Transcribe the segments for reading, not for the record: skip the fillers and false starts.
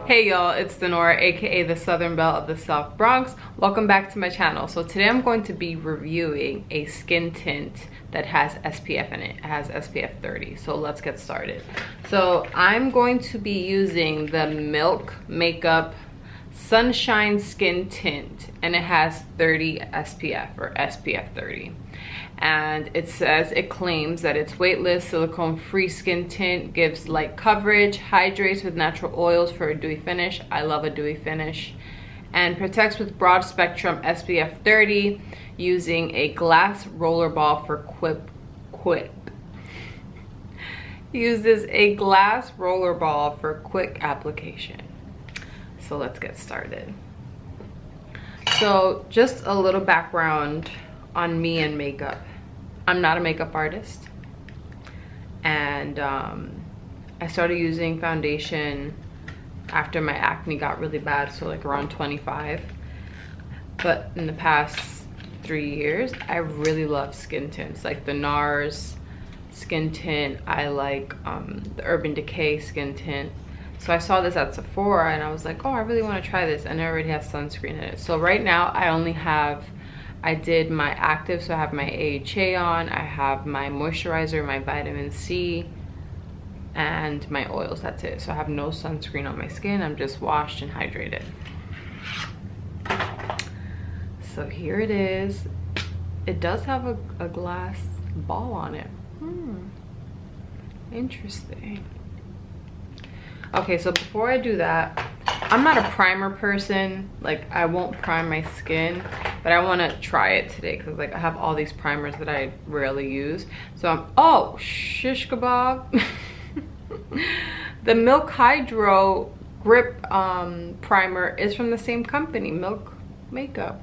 Hey y'all, it's Dinorah, aka the Southern Belle of the South Bronx. Welcome back to my channel. So today I'm going to be reviewing a skin tint that has SPF in it. It has SPF 30. So let's get started. So I'm going to be using the Milk Makeup Sunshine Skin Tint, and it has 30 SPF or SPF 30. And it claims that it's weightless, silicone-free skin tint, gives light coverage, hydrates with natural oils for a dewy finish. I love a dewy finish. And protects with broad spectrum SPF 30 using a glass roller ball for Uses a glass roller ball for quick application. So let's get started. So just a little background on me and makeup. I'm not a makeup artist, and I started using foundation after my acne got really bad, so like around 25. But in the past 3 years, I really love skin tints, like the NARS skin tint. I like the Urban Decay skin tint. So I saw this at Sephora and I was like, oh, I really want to try this, and it already has sunscreen in it. So right now I did my active, so I have my AHA on, I have my moisturizer, my vitamin C, and my oils. That's it. So I have no sunscreen on my skin. I'm just washed and hydrated. So here it is. It does have a glass ball on it. Interesting. Okay, so before I do that, I'm not a primer person. Like, I won't prime my skin, but I want to try it today because like I have all these primers that I rarely use. So oh, shish kebab. The Milk Hydro Grip primer is from the same company, Milk Makeup.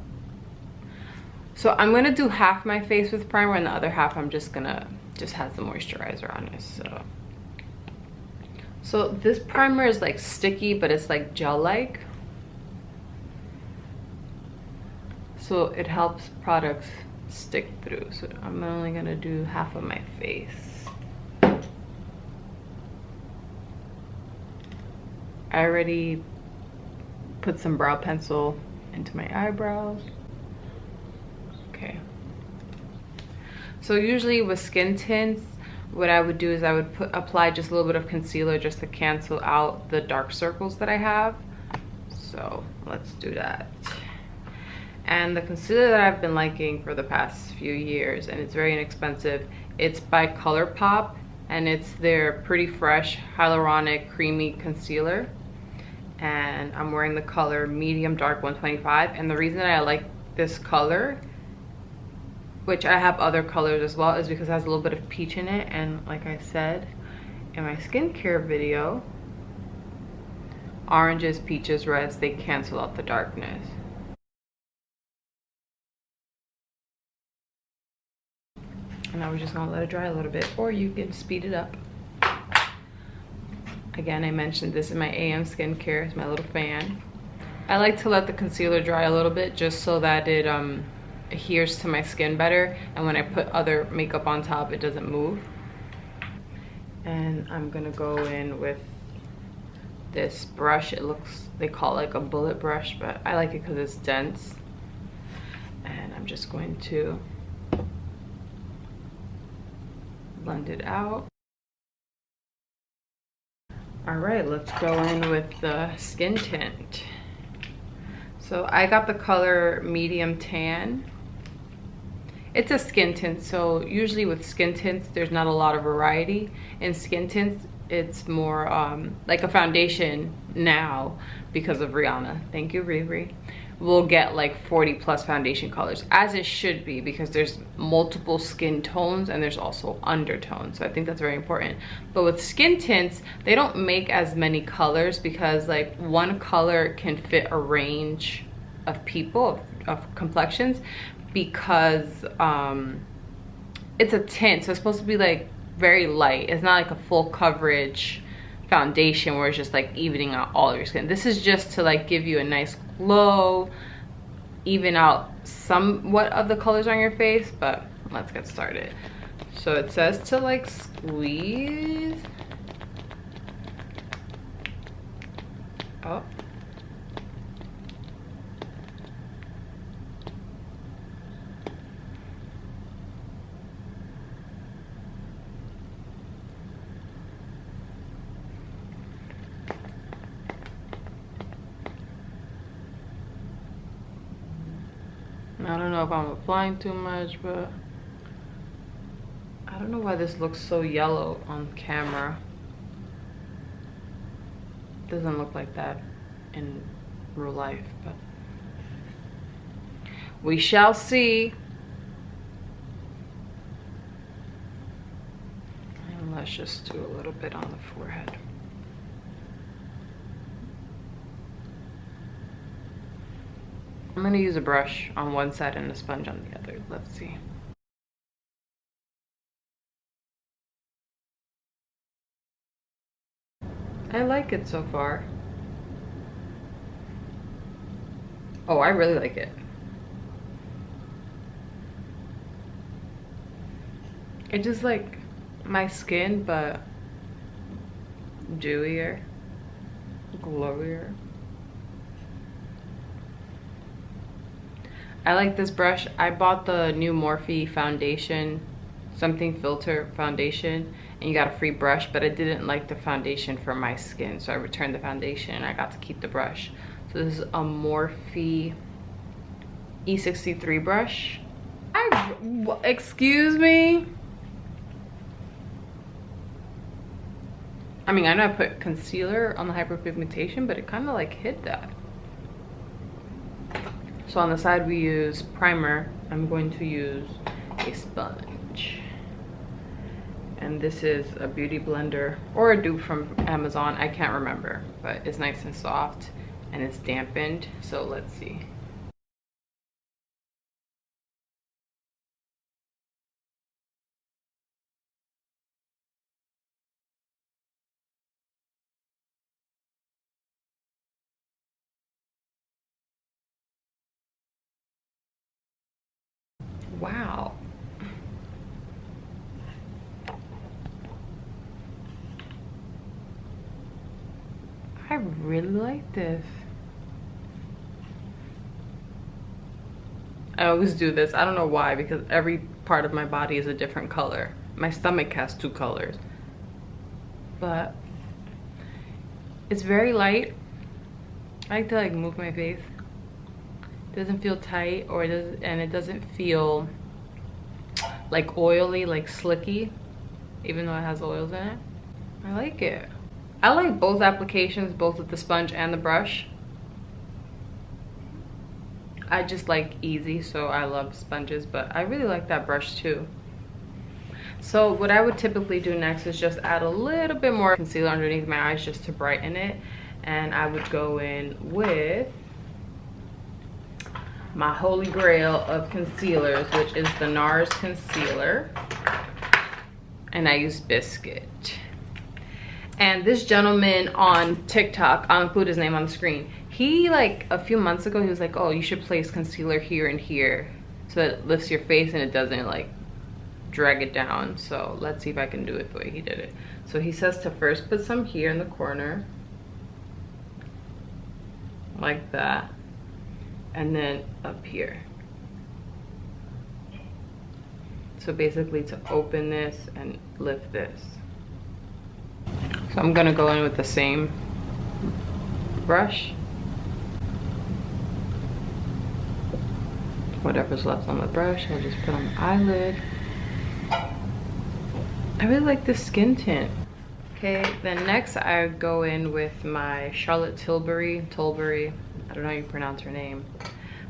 So I'm gonna do half my face with primer and the other half I'm just has the moisturizer on it. So this primer is like sticky, but it's like gel-like. So it helps products stick through. So I'm only gonna do half of my face. I already put some brow pencil into my eyebrows. Okay. So usually with skin tints, what I would do is I would apply just a little bit of concealer just to cancel out the dark circles that I have. So let's do that. And the concealer that I've been liking for the past few years, and it's very inexpensive, it's by ColourPop, and it's their Pretty Fresh Hyaluronic Creamy Concealer. And I'm wearing the color Medium Dark 125. And the reason that I like this color, which I have other colors as well, is because it has a little bit of peach in it. And like I said in my skincare video, oranges, peaches, reds, they cancel out the darkness. And now we're just gonna let it dry a little bit, or you can speed it up. Again, I mentioned this in my AM skincare, it's my little fan. I like to let the concealer dry a little bit just so that it adheres to my skin better, and when I put other makeup on top, it doesn't move. And I'm gonna go in with this brush. It looks, they call it like a bullet brush, but I like it because it's dense. And I'm just going to blend it out. All right, let's go in with the skin tint. So I got the color Medium Tan. It's a skin tint, so usually with skin tints, there's not a lot of variety. In skin tints, it's more like a foundation now, because of Rihanna. Thank you, Riri. We'll get like 40 plus foundation colors, as it should be, because there's multiple skin tones and there's also undertones. So I think that's very important. But with skin tints, they don't make as many colors because like one color can fit a range of people, of complexions, because it's a tint, so it's supposed to be like very light. It's not like a full coverage foundation where it's just like evening out all of your skin. This is just to like give you a nice glow, even out somewhat of the colors on your face. But let's get started. So it says to like squeeze Oh. I don't know if I'm applying too much, but I don't know why this looks so yellow on camera. It doesn't look like that in real life, but we shall see. And let's just do a little bit on the forehead. I'm gonna use a brush on one side and a sponge on the other. Let's see. I like it so far. Oh, I really like it. It's just like my skin, but dewier, glowier. I like this brush. I bought the new MORPHE foundation, something filter foundation, and you got a free brush, but I didn't like the foundation for my skin, so I returned the foundation and I got to keep the brush. So this is a MORPHE E63 brush. Excuse me? I mean, I know I put concealer on the hyperpigmentation, but it kind of like hid that. So on the side we use primer. I'm going to use a sponge. And this is a beauty blender or a dupe from Amazon. I can't remember, but it's nice and soft and it's dampened. So let's see. Wow. I really like this. I always do this. I don't know why, because every part of my body is a different color. My stomach has 2 colors. But it's very light. I like to like move my face. It doesn't feel tight, or it doesn't feel like oily, like slicky, even though it has oils in it. I like it. I like both applications, both with the sponge and the brush. I just like easy, so I love sponges, but I really like that brush too. So what I would typically do next is just add a little bit more concealer underneath my eyes just to brighten it. And I would go in with my holy grail of concealers, which is the NARS concealer. And I use Biscuit. And this gentleman on TikTok, I'll include his name on the screen. He, like a few months ago, he was like, oh, you should place concealer here and here so that it lifts your face and it doesn't like drag it down. So let's see if I can do it the way he did it. So he says to first put some here in the corner, like that, and then up here. So basically to open this and lift this. So I'm gonna go in with the same brush. Whatever's left on the brush, I'll just put on the eyelid. I really like this skin tint. Okay, then next I go in with my Charlotte Tilbury, I don't know how you pronounce her name,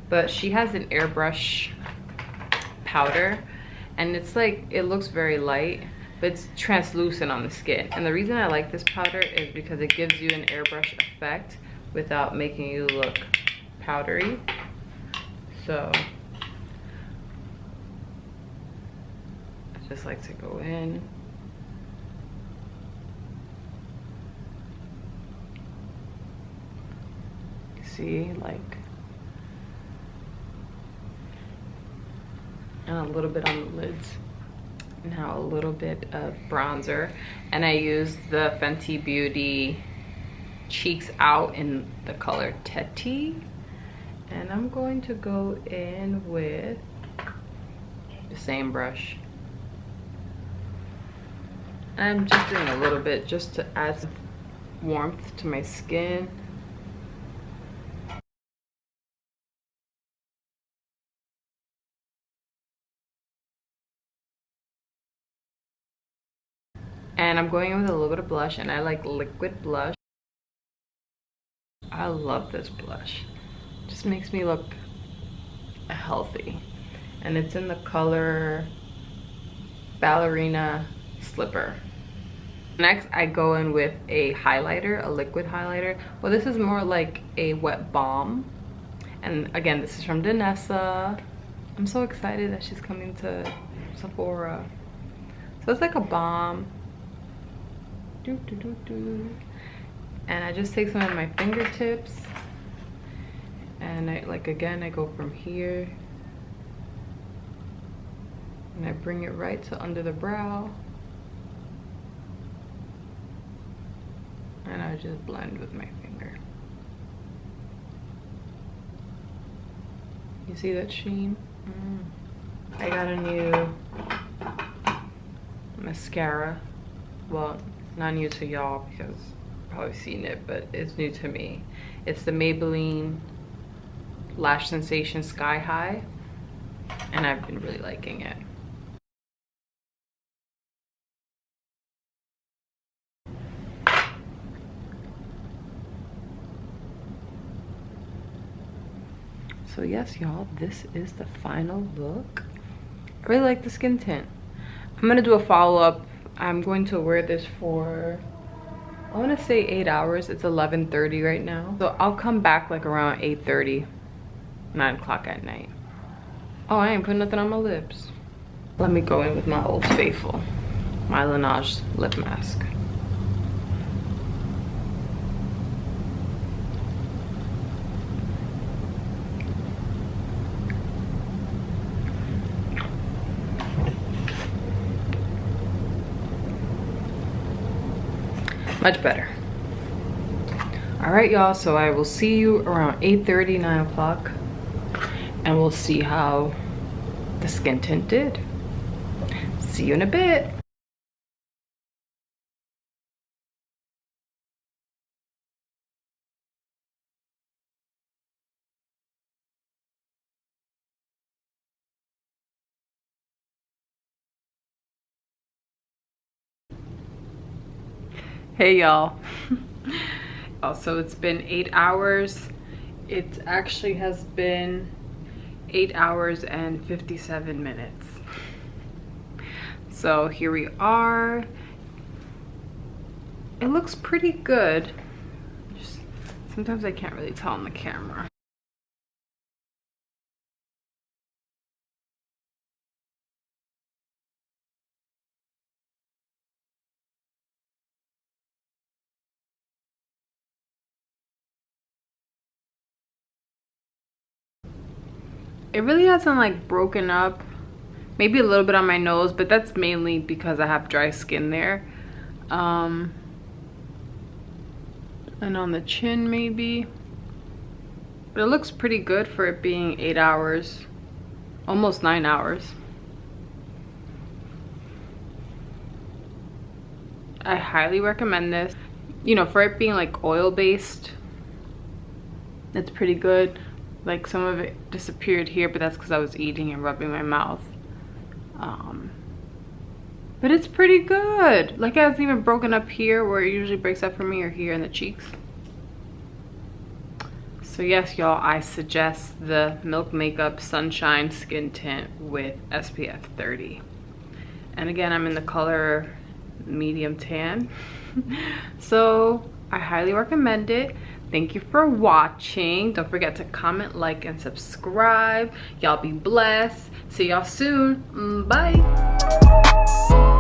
but she has an airbrush powder, and it's like, it looks very light, but it's translucent on the skin. And the reason I like this powder is because it gives you an airbrush effect without making you look powdery. So I just like to go in. See, like, and a little bit on the lids. Now a little bit of bronzer, and I use the Fenty Beauty cheeks out in the color Tete. And I'm going to go in with the same brush. I'm just doing a little bit just to add some warmth to my skin. And I'm going in with a little bit of blush, and I like liquid blush. I love this blush. It just makes me look healthy. And it's in the color Ballerina Slipper. Next, I go in with a highlighter, a liquid highlighter. Well, this is more like a wet balm. And again, this is from DANESSA. I'm so excited that she's coming to Sephora. So it's like a balm. And I just take some of my fingertips, and I go from here and I bring it right to under the brow, and I just blend with my finger. You see that sheen? I got a new mascara. Well, not new to y'all because you've probably seen it, but it's new to me. It's the Maybelline Lash Sensation Sky High, and I've been really liking it. So yes, y'all, this is the final look. I really like the skin tint. I'm gonna do a follow-up. I'm going to wear this for, I want to say 8 hours. It's 11:30 right now. So I'll come back like around 8:30, 9 o'clock at night. Oh, I ain't putting nothing on my lips. Let me go in with my Old Faithful, my Laneige lip mask. Much better. All right, y'all, so I will see you around 8:30, 9 o'clock, and we'll see how the skin tint did. See you in a bit. Hey y'all. Also, it's been 8 hours. It actually has been 8 hours and 57 minutes. So here we are. It looks pretty good. Just, sometimes I can't really tell on the camera. It really hasn't like broken up. Maybe a little bit on my nose, but that's mainly because I have dry skin there. And on the chin maybe. But it looks pretty good for it being 8 hours, almost 9 hours. I highly recommend this. You know, for it being like oil based, it's pretty good. Like some of it disappeared here, but that's because I was eating and rubbing my mouth. But it's pretty good. Like it hasn't even broken up here where it usually breaks up for me, or here in the cheeks. So yes, y'all, I suggest the Milk Makeup Sunshine Skin Tint with SPF 30. And again, I'm in the color medium tan. So I highly recommend it. Thank you for watching. Don't forget to comment, like, and subscribe. Y'all be blessed. See y'all soon. Bye.